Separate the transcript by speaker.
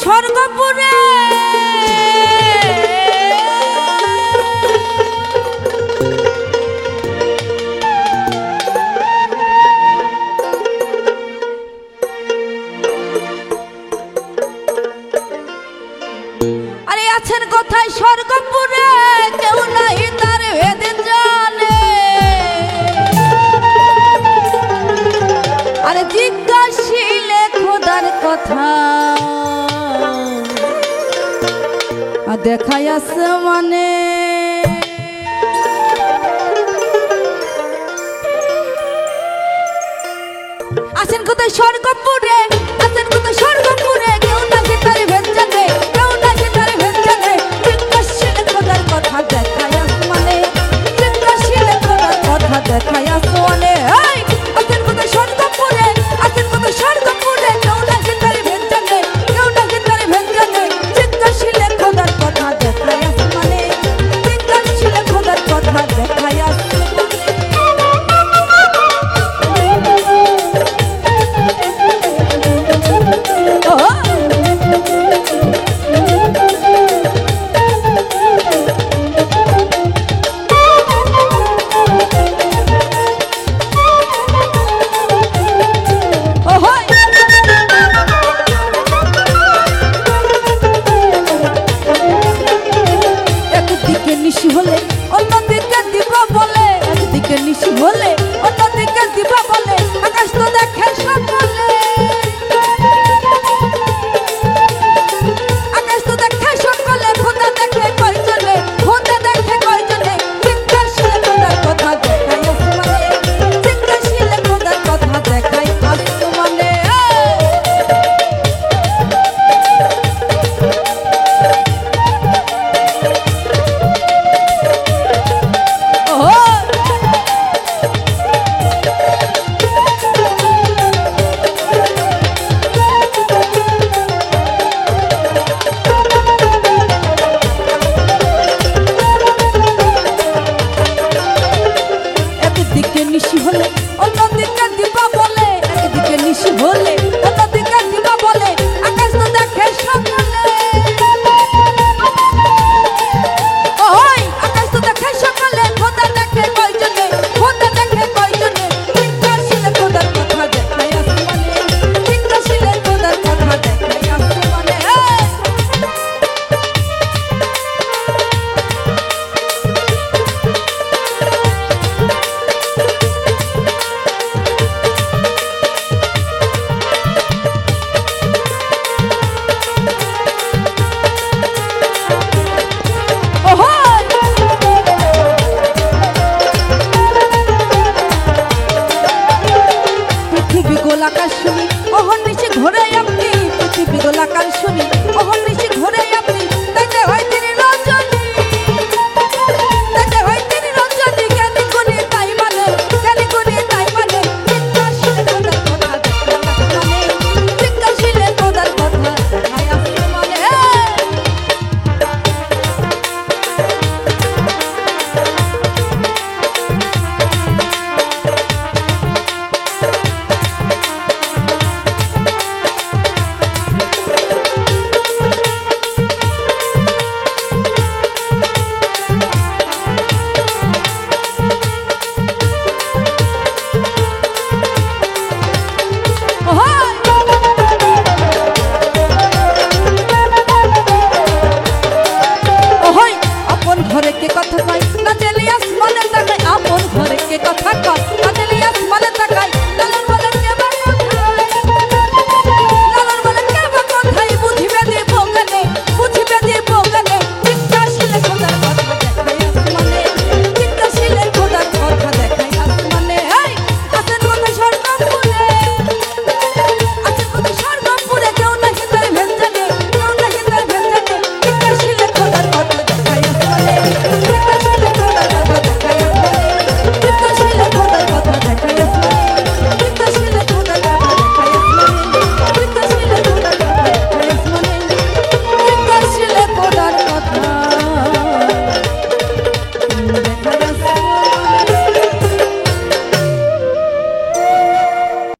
Speaker 1: স্বর্গপুরে আরে আছেন কোথায় স্বর্গপুরে কেউ নাই তার ভেদে জানে আরে জিজ্ঞাসিলে খোদার কথা দেখাই আসমানে আছেন কোথায় স্বর্গপুরে আছেন কোথায় স্বর্গপুরে কেউ নাকি তার ভেদ জানে কেউ নাকি তার ভেদ জানে জিজ্ঞাসিলে খোদার কথা দেখাই আসমানে জিজ্ঞাসিলে খোদার কথা দেখাই আসমানে আছেন কোথায় স্বর্গপুরে আছেন কোথায় স্বর্গপুরে কেউ নাকি তার ভেদ জানে কেউ নাকি তার ভেদ জানে জিজ্ঞাসিলে খোদার কথা দেখাই আসমানে জিজ্ঞাসিলে খোদার কথা দেখাই আসমানে নিশি হলে অন্যদিকে দিবা বলে একদিকে নিশি হলে অন্যদিকে দিবা বলে আকাশ তো দেখে সকলে আকাশ তো দেখে সকলে খোদা দেখে কয়জনে খোদা দেখে কয়জনে জিজ্ঞাসিলে খোদার কথা দেখাই আসমানে জিজ্ঞাসিলে খোদার কথা দেখাই আসমানে নিশি হলে অন্যদিকে দিবা বলে একদিকে নিশি হলে অন্যদিকে দিবা বলে আকাশ তো দেখে সকলে ওই আকাশ তো দেখে সকলে খোদা দেখে কয়জনে খোদা দেখে কয়জনে জিজ্ঞাসিলে খোদার কথা দেখাই আসমানে জিজ্ঞাসিলে খোদার কথা দেখাই আসমানে পৃথিবী গোলাকার শুনি অহর্নিশে ঘোরে আপনি পৃথিবী গোলাকার শুনি